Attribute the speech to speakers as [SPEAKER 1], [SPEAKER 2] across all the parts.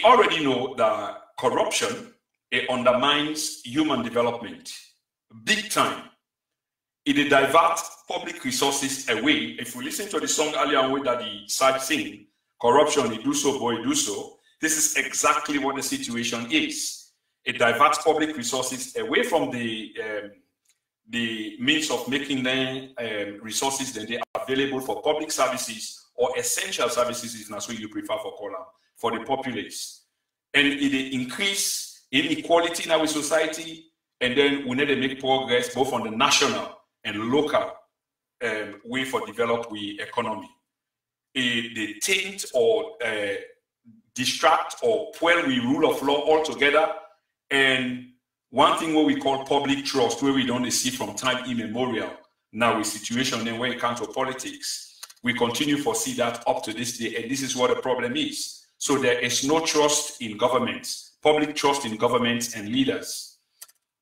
[SPEAKER 1] already know that corruption, it undermines human development big time. It diverts public resources away. If we listen to the song earlier on that the side sing, corruption, it do so, boy, do so. This is exactly what the situation is. It diverts public resources away from the means of making them resources that they are available for public services or essential services, if that's what you prefer for column, for the populace. And it increase inequality in our society, and then we need to make progress both on the national and local way for develop the economy. They taint or distract or spoil the rule of law altogether. And one thing what we call public trust, where we don't see from time immemorial, now a situation then when it comes to politics, we continue to see that up to this day, and this is what the problem is. So there is no trust in governments, public trust in governments and leaders.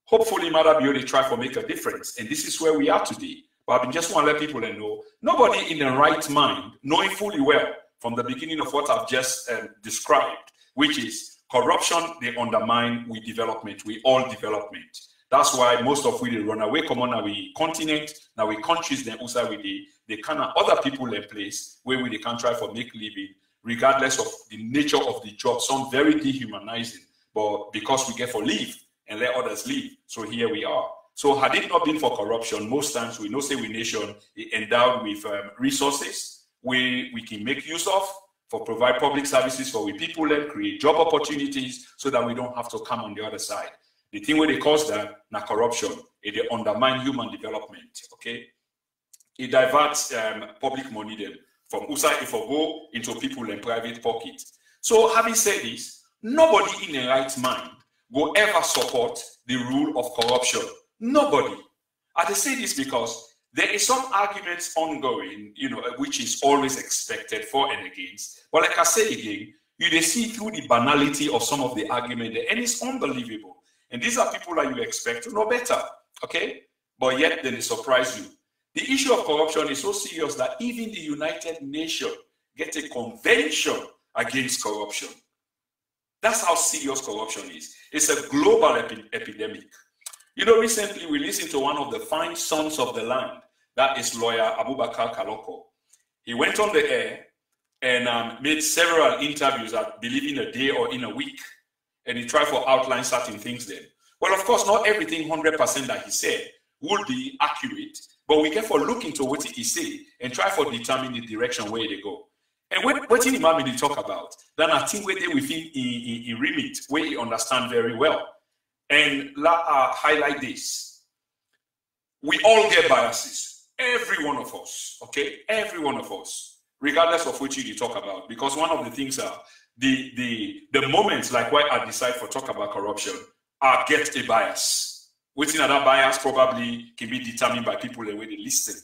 [SPEAKER 1] Hopefully, Maada Bio, they try to make a difference, and this is where we are today. But I just want to let people know, nobody in the right mind, knowing fully well from the beginning of what I've just described, which is corruption, they undermine we development, we all development. That's why most of we run away, come on, now we continent, now we countries, then also we they kind of other people in place where we they can try for make living, regardless of the nature of the job. Some very dehumanizing, but because we get for leave and let others leave, so here we are. So had it not been for corruption, most times we know say we nation endowed with resources we can make use of for provide public services for we people and create job opportunities so that we don't have to come on the other side. The thing where they cause that now corruption, it undermine human development. Okay, it diverts public money then from outside if go into people and private pockets. So having said this, nobody in their right mind will ever support the rule of corruption. Nobody. I say this because there is some arguments ongoing, you know, which is always expected for and against. But like I say again, you see through the banality of some of the argument, and it's unbelievable. And these are people that you expect to know better, okay? But yet then they surprise you. The issue of corruption is so serious that even the United Nations get a convention against corruption. That's how serious corruption is. It's a global epidemic. You know, recently we listened to one of the fine sons of the land, that is lawyer Abubakar Kaloko. He went on the air and made several interviews, I believe in a day or in a week, and he tried to outline certain things there. Well, of course, not everything 100% that he said would be accurate, but we can for look into what he say and try for determine the direction where they go. And what he might talk about, then I think where they within in remit, where he understand very well. And highlight this. We all get biases, every one of us, okay? Every one of us, regardless of which you talk about, because one of the things are the moments like why I decide for talk about corruption, I get a bias. Within that bias probably can be determined by people the way they listen,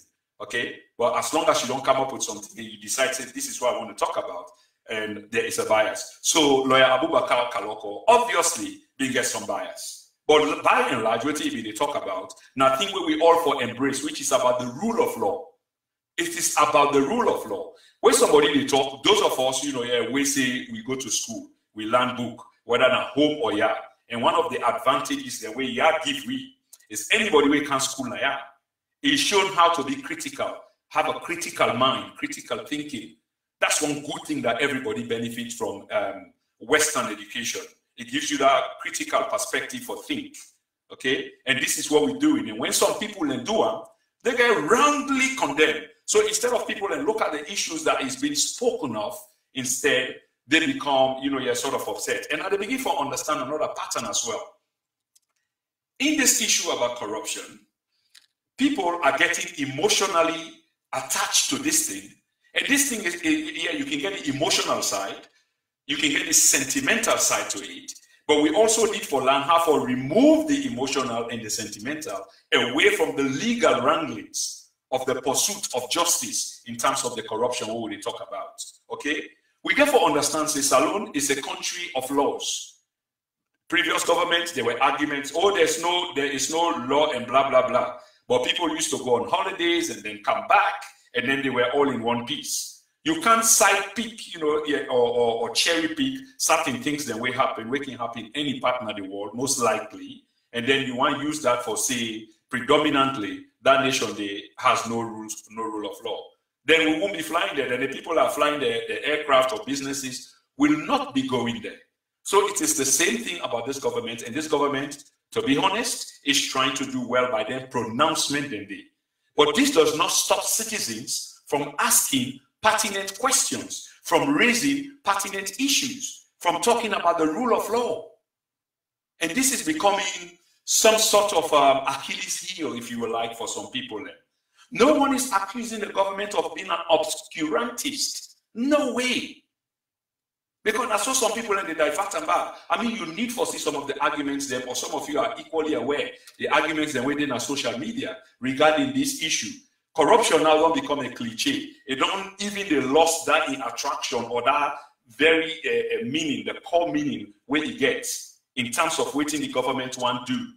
[SPEAKER 1] okay? But as long as you don't come up with something and you decide, say, this is what I want to talk about, and there is a bias. So lawyer Abubakar Kaloko, obviously, they get some bias. But by and large, what they talk about, nothing where we all for embrace, which is about the rule of law. It is about the rule of law. When somebody they talk, those of us, you know, yeah, we say we go to school, we learn book, whether at home or yard. And one of the advantages the way yard give we is anybody who can school na yard is shown how to be critical, have a critical mind, critical thinking. That's one good thing that everybody benefits from Western education. It gives you that critical perspective for think, okay? And this is what we're doing. And when some people then do it, they get roundly condemned. So instead of people then look at the issues that is being spoken of, instead they become, you know, you're sort of upset. And they begin to understand another pattern as well. In this issue about corruption, people are getting emotionally attached to this thing. And this thing is, yeah, you can get the emotional side, you can get the sentimental side to it, but we also need to learn how to remove the emotional and the sentimental away from the legal wranglings of the pursuit of justice in terms of the corruption what we talk about, okay? We therefore understand that Salone is a country of laws. Previous governments, there were arguments, oh, there is no law and blah, blah, blah. But people used to go on holidays and then come back, and then they were all in one piece. You can't side pick, or cherry pick certain things that will happen, can happen in any part of the world, most likely. And then you want to use that for, say, predominantly, that nation has no rules, no rule of law. Then we won't be flying there. Then the people that are flying the aircraft or businesses will not be going there. So it is the same thing about this government. And this government, to be honest, is trying to do well by their pronouncement than they. But this does not stop citizens from asking pertinent questions, from raising pertinent issues, from talking about the rule of law. And this is becoming some sort of Achilles heel, if you will like, for some people. No one is accusing the government of being an obscurantist. No way. Because I saw some people and they divert and back. I mean, you need to see some of the arguments them, or some of you are equally aware, the arguments that within our social media regarding this issue. Corruption now don't become a cliche. It don't even they lost that in attraction or that very meaning, the core meaning where it gets in terms of what the government want to do.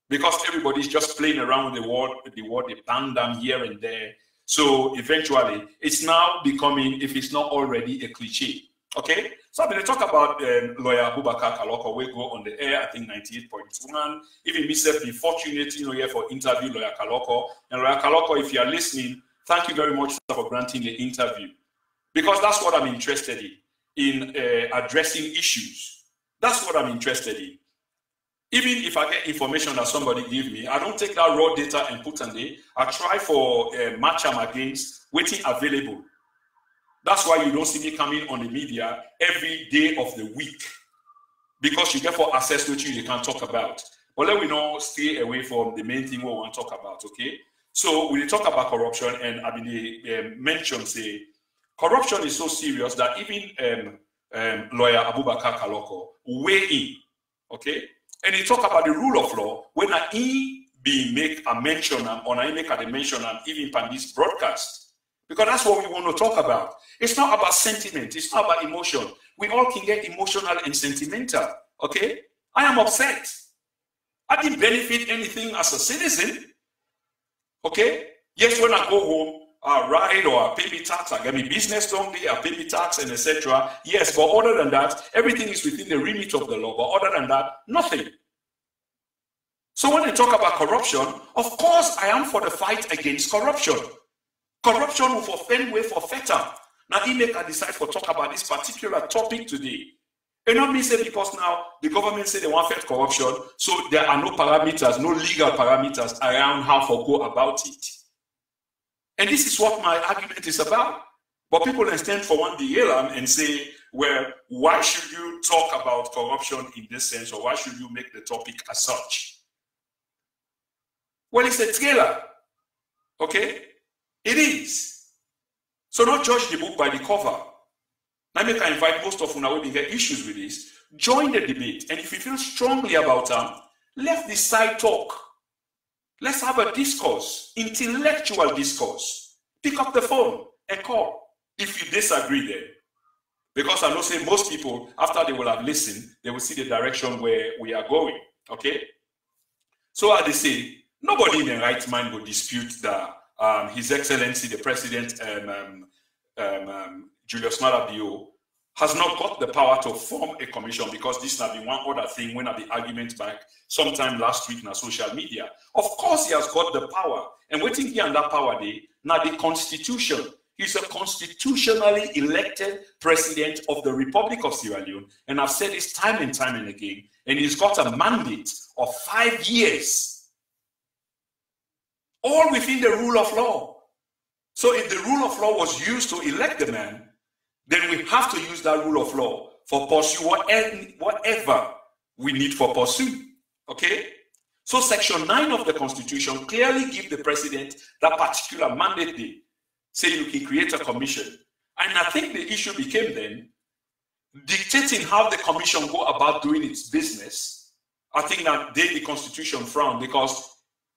[SPEAKER 1] Because everybody's just playing around with the word, they bang them here and there. So eventually, it's now becoming, if it's not already, a cliche. Okay, so I'm going to talk about lawyer Abubakar Kaloko. We go on the air, I think 98.1. Even myself, be fortunate, here for interview lawyer Kaloko. And lawyer Kaloko, if you are listening, thank you very much for granting the interview, because that's what I'm interested in addressing issues. That's what I'm interested in. Even if I get information that somebody give me, I don't take that raw data and put on there. I try for match them against waiting available. That's why you don't see me coming on the media every day of the week, because you therefore access what you can talk about. But let me not stay away from the main thing we want to talk about, okay? So we talk about corruption, and I mean, mention say corruption is so serious that even lawyer Abubakar Kaloko weigh in, okay? And he talk about the rule of law when he be make a mention or I make a mention even on this broadcast. Because that's what we want to talk about. It's not about sentiment. It's not about emotion. We all can get emotional and sentimental. Okay? I am upset. I didn't benefit anything as a citizen. Okay? Yes, when I go home, I ride or I pay me tax, I get me business done there, I pay me tax and etc. Yes, but other than that, everything is within the remit of the law. But other than that, nothing. So when they talk about corruption, of course I am for the fight against corruption. Corruption will offend way for feta. Now, he make a decide for talk about this particular topic today. And not me say because now the government say they want to fight corruption, so there are no parameters, no legal parameters around how to go about it. And this is what my argument is about. But people then stand for one DLM and say, well, why should you talk about corruption in this sense, or why should you make the topic as such? Well, it's a trailer, okay? It is. So don't judge the book by the cover. Now I can invite most of you now when they get issues with this. Join the debate. And if you feel strongly about them, let the side talk. Let's have a discourse, intellectual discourse. Pick up the phone and call if you disagree there. Because I know say most people, after they will have listened, they will see the direction where we are going. Okay? So as they say, nobody in the right mind will dispute that His Excellency, the President, Julius Maada Bio, has not got the power to form a commission, because this has been one other thing when I the argument back sometime last week on social media. Of course, he has got the power. And waiting here on that power day, now the Constitution. He's a constitutionally elected president of the Republic of Sierra Leone. And I've said this time and time and again. And he's got a mandate of 5 years. All within the rule of law. So if the rule of law was used to elect the man, then we have to use that rule of law for pursue whatever we need for pursue. Okay? So Section 9 of the Constitution clearly gives the president that particular mandate day. Say you can create a commission. And I think the issue became then dictating how the commission go about doing its business. I think that the Constitution frowned, because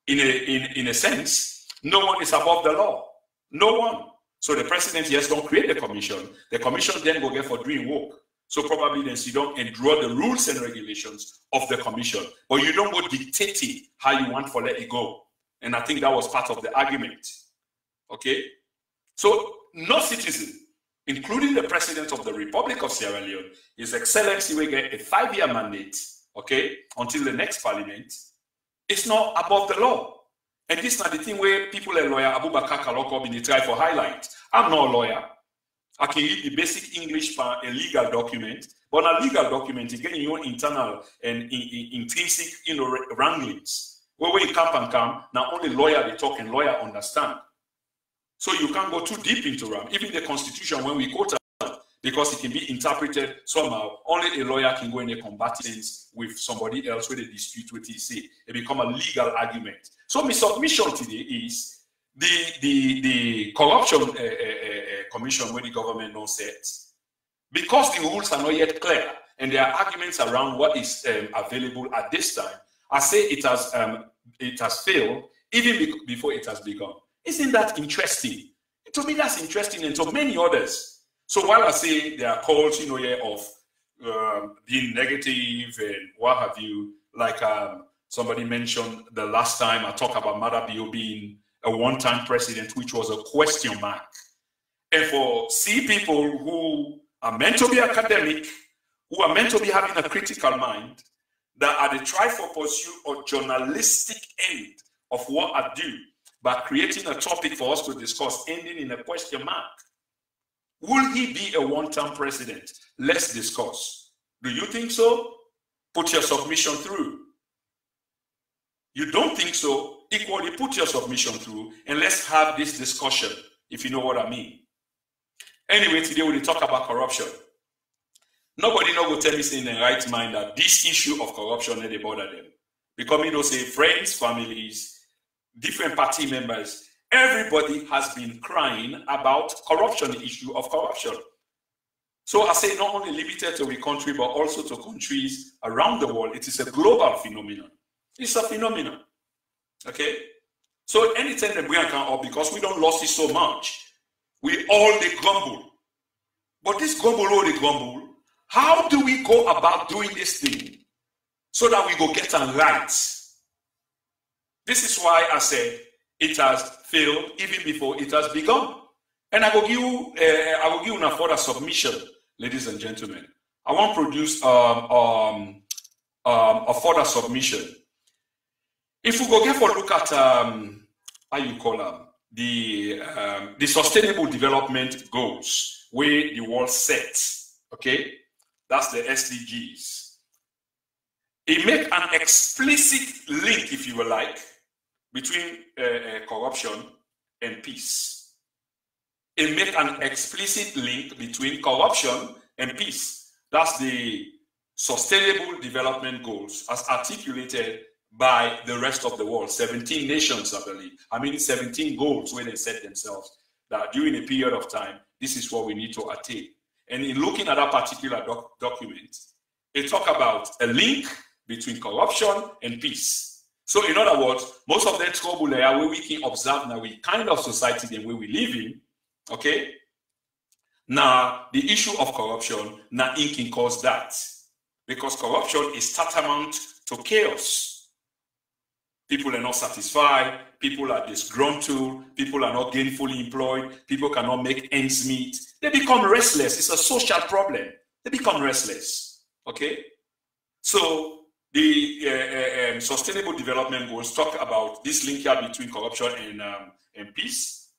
[SPEAKER 1] in a sense, no one is above the law. No one. So the president, yes, don't create the commission. The commission then go get for doing work. So probably then sit down and draw the rules and regulations of the commission. But you don't go dictating how you want to let it go. And I think that was part of the argument. Okay? So no citizen including the President of the Republic of Sierra Leone, His Excellency will get a 5-year mandate, okay, until the next parliament. It's not above the law. And this is not the thing where people are lawyer Abubakar Kaloko been try for highlight. I'm not a lawyer. I can read the basic English part, a legal document, but a legal document, you get your internal and intrinsic, wranglings. Where you come, now only lawyer they talk and lawyer understand. So you can't go too deep into them. Even the Constitution, when we quote it, because it can be interpreted somehow, only a lawyer can go in a combatants with somebody else where they dispute what he say. It become a legal argument. So my submission today is the corruption commission where the government don't set. Because the rules are not yet clear and there are arguments around what is available at this time, I say it has failed even before it has begun. Isn't that interesting? To me, that's interesting, and to many others. So while I say there are calls, of being negative and what have you, like somebody mentioned the last time I talked about Maada Bio being a one-time president, which was a question mark. And for people who are meant to be academic, who are meant to be having a critical mind, that are the try for pursuit or journalistic end of what I do, by creating a topic for us to discuss, ending in a question mark. Will he be a one-term president? Let's discuss. Do you think so? Put your submission through. You don't think so? Equally put your submission through, and let's have this discussion, if you know what I mean. Anyway, today we'll talk about corruption. Nobody will tell me in the right mind that this issue of corruption they bother them. Because say friends, families, different party members, everybody has been crying about corruption, the issue of corruption. So I say not only limited to the country, but also to countries around the world. It is a global phenomenon. It's a phenomenon. Okay? So anytime the brain come up, because we don't lost it so much, we all they grumble. But this grumble, all they grumble, how do we go about doing this thing so that we go get it right? This is why I said it has failed even before it has begun. And I will give you a further submission, ladies and gentlemen. I want to produce a further submission. If we go get for a look at how you call them, the Sustainable Development Goals where the world sets, okay, that's the SDGs. It make an explicit link, if you will like, between corruption and peace. It make an explicit link between corruption and peace. That's the Sustainable Development Goals as articulated by the rest of the world. 17 nations, I believe. 17 goals where they set themselves that during a period of time, this is what we need to attain. And in looking at that particular document, it talk about a link between corruption and peace. So in other words, most of the trouble there where we can observe now we kind of society the way we live in, okay? Now the issue of corruption, now it can cause that. Because corruption is tantamount to chaos. People are not satisfied, people are disgruntled, people are not gainfully employed, people cannot make ends meet. They become restless. It's a social problem. They become restless, okay? So the Sustainable Development Goals talk about this link here between corruption and peace,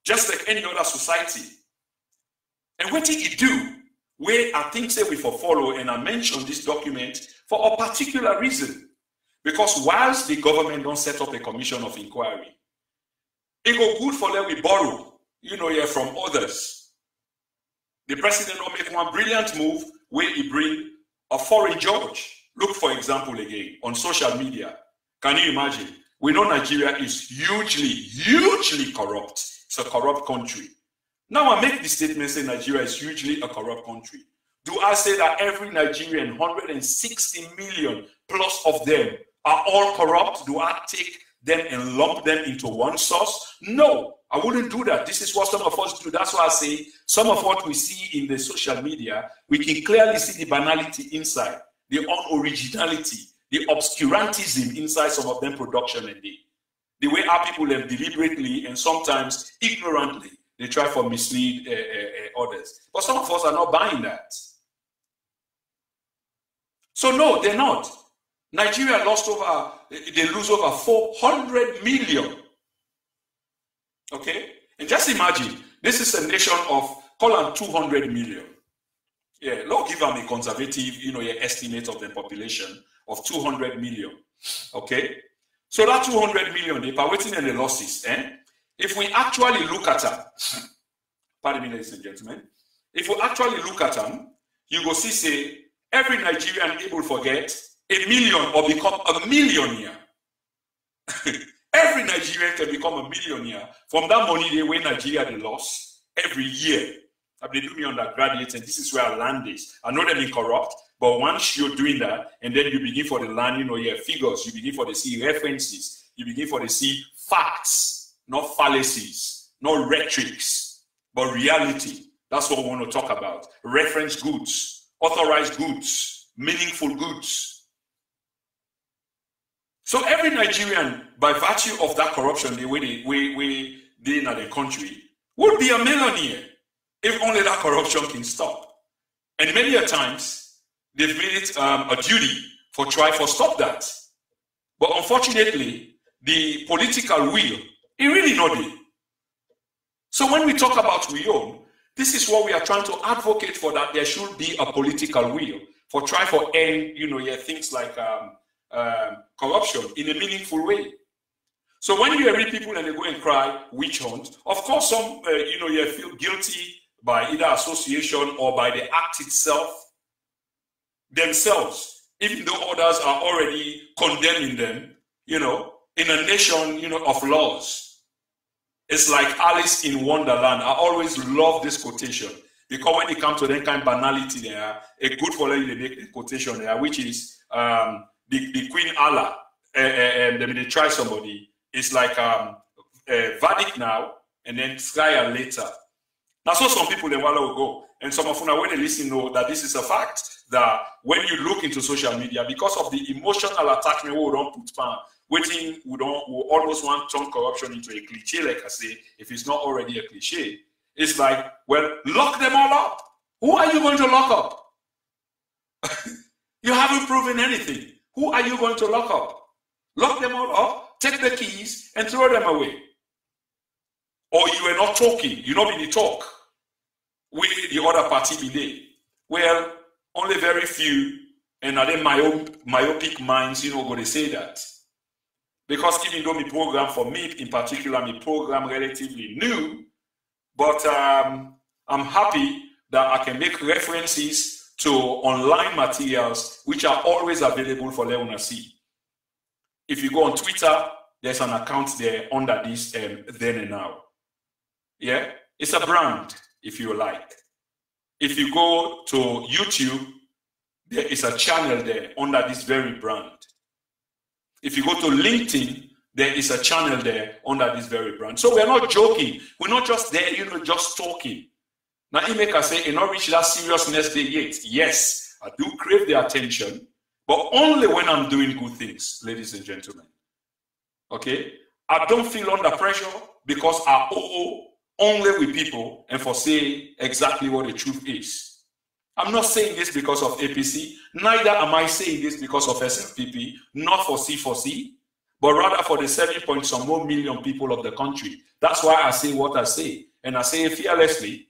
[SPEAKER 1] just like any other society. And what did it do? Where I think say we for follow, and I mentioned this document for a particular reason. Because whilst the government don't set up a commission of inquiry, it go good for them we borrow, from others. The president will make one brilliant move where he bring a foreign judge. Look, for example, again, on social media. Can you imagine? We know Nigeria is hugely corrupt. It's a corrupt country. Now I make the statement saying Nigeria is hugely a corrupt country. Do I say that every Nigerian, 160 million plus of them, are all corrupt? Do I take them and lump them into one source? No, I wouldn't do that. This is what some of us do. That's why I say some of what we see in the social media, we can clearly see the banality inside, the unoriginality, the obscurantism inside some of them production and the way our people have deliberately and sometimes ignorantly, they try for mislead others. But some of us are not buying that. So no, they're not. Nigeria lost over, they lose over 400 million. Okay? And just imagine, this is a nation of, call them 200 million. Yeah, Lord give them a conservative, your estimate of the population of 200 million. Okay? So that 200 million, they are waiting in the losses. If we actually look at them, pardon me, ladies and gentlemen, if we actually look at them, you go see, say, every Nigerian able forget a million or become a millionaire. Every Nigerian can become a millionaire from that money they win Nigeria they lost every year. I've been doing undergraduate, and this is where our land is. I know they've been corrupt, but once you're doing that, and then you begin for the land, your figures, you begin for the see references, you begin for the see facts, not fallacies, not rhetorics, but reality. That's what we want to talk about. Reference goods, authorized goods, meaningful goods. So every Nigerian, by virtue of that corruption, the way they in the country, would be a millionaire if only that corruption can stop. And many a times, they've made it a duty for try for stop that. But unfortunately, the political will, it really not there. So when we talk about we own, this is what we are trying to advocate for, that there should be a political will for try for end, things like corruption in a meaningful way. So when you read people and they go and cry witch hunt, of course some you feel guilty by either association or by the act itself themselves, even though others are already condemning them, in a nation of laws. It's like Alice in Wonderland. I always love this quotation, because when it comes to that kind of banality there, a good for you, they make the quotation there, which is the Queen Allah, and then they try somebody. It's like verdict now, and then trial later. Now, so some people, they will go, and some of them, when they listen, know that this is a fact, that when you look into social media, because of the emotional attachment we don't put pan, we almost want to turn corruption into a cliche, like I say, if it's not already a cliche. It's like, well, lock them all up. Who are you going to lock up? You haven't proven anything. Who are you going to lock up? Lock them all up, take the keys, and throw them away. Or you are not talking, you not be the talk. We, the other party, be there. Well, only very few, and are they myopic minds, going to say that. Because even though my program, for me in particular, my program relatively new, but I'm happy that I can make references to online materials which are always available for Leona see. If you go on Twitter, there's an account there under this then and now. Yeah, it's a brand, if you like. If you go to YouTube, there is a channel there under this very brand. If you go to LinkedIn, there is a channel there under this very brand. So we're not joking. We're not just there, just talking. Now, you make us say, not reach that seriousness day yet. Yes, I do crave the attention, but only when I'm doing good things, ladies and gentlemen. Okay? I don't feel under pressure because I owe only with people and for saying exactly what the truth is. I'm not saying this because of APC, neither am I saying this because of SFPP, not for C4C, but rather for the 7 some million people of the country. That's why I say what I say, and I say it fearlessly,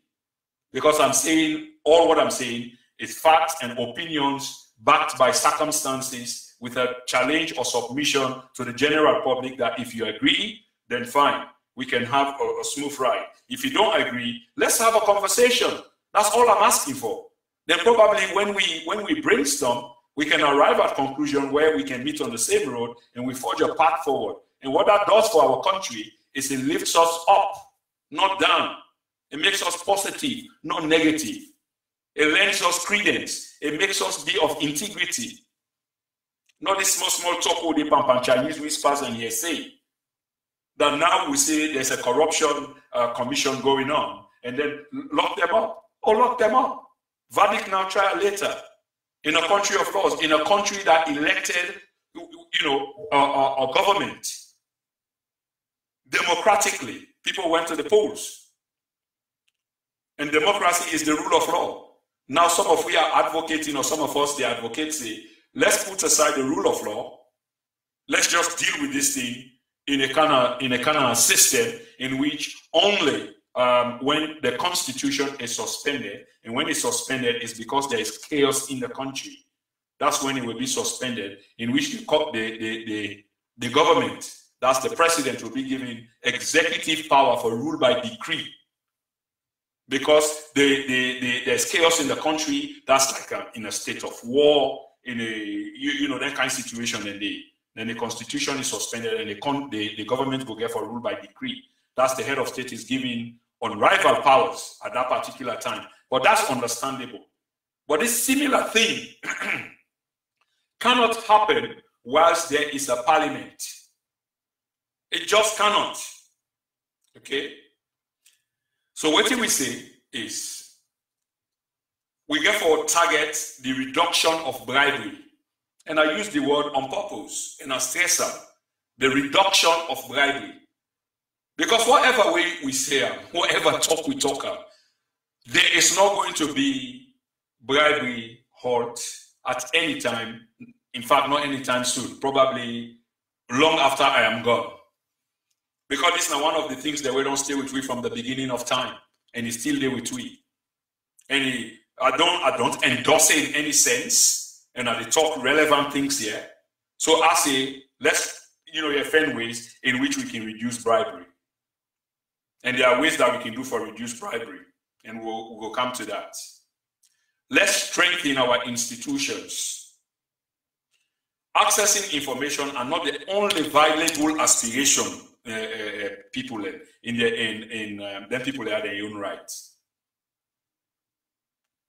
[SPEAKER 1] because I'm saying all what I'm saying is facts and opinions backed by circumstances with a challenge or submission to the general public that if you agree, then fine, we can have a smooth ride. If you don't agree, let's have a conversation. That's all I'm asking for. Then probably when we brainstorm, we can arrive at conclusion where we can meet on the same road and we forge a path forward. And what that does for our country is it lifts us up, not down. It makes us positive, not negative. It lends us credence. It makes us be of integrity. Not this small talk with the pampan Chinese whispers and hearsay. That now we say there's a corruption commission going on, and then lock them up. Oh, lock them up. Verdict now, trial later. In a country of laws, in a country that elected, a government democratically. People went to the polls. And democracy is the rule of law. Now, some of we are advocating, or some of us, the advocates say, let's put aside the rule of law. Let's just deal with this thing in a kind of system in which only when the constitution is suspended, and when it's suspended, it's because there is chaos in the country. That's when it will be suspended, in which the government, that's the president, will be given executive power for rule by decree. Because there's chaos in the country, that's like in a state of war, in a that kind of situation, and then the constitution is suspended, and the government will get for rule by decree. That's the head of state is giving unrivaled powers at that particular time. But that's understandable. But this similar thing cannot happen whilst there is a parliament. It just cannot. Okay? So what we say is, we therefore target the reduction of bribery. And I use the word on purpose, and I stress the reduction of bribery. Because whatever way we say, whatever talk we talk, there is not going to be bribery halt at any time. In fact, not anytime soon, probably long after I am gone. Because this is one of the things that we don't stay with we from the beginning of time, and it's still there with we. And I don't endorse it in any sense, and I talk relevant things here. So I say, let's find ways in which we can reduce bribery, and there are ways that we can do for reduced bribery, and we'll come to that. Let's strengthen our institutions. Accessing information are not the only viable aspiration people then people have their own rights.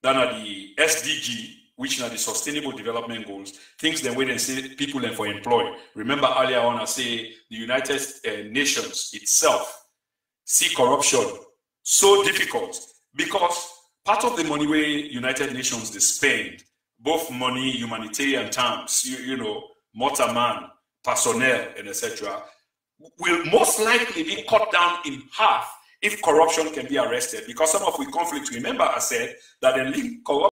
[SPEAKER 1] Then are the SDG, which are the Sustainable Development Goals, things the way they say people for employ. Remember earlier on I say the United Nations itself see corruption so difficult because part of the money where United Nations they spend, both money, humanitarian terms, motor man, personnel, and etc., will most likely be cut down in half if corruption can be arrested. Because some of the conflicts, remember I said that the link corruption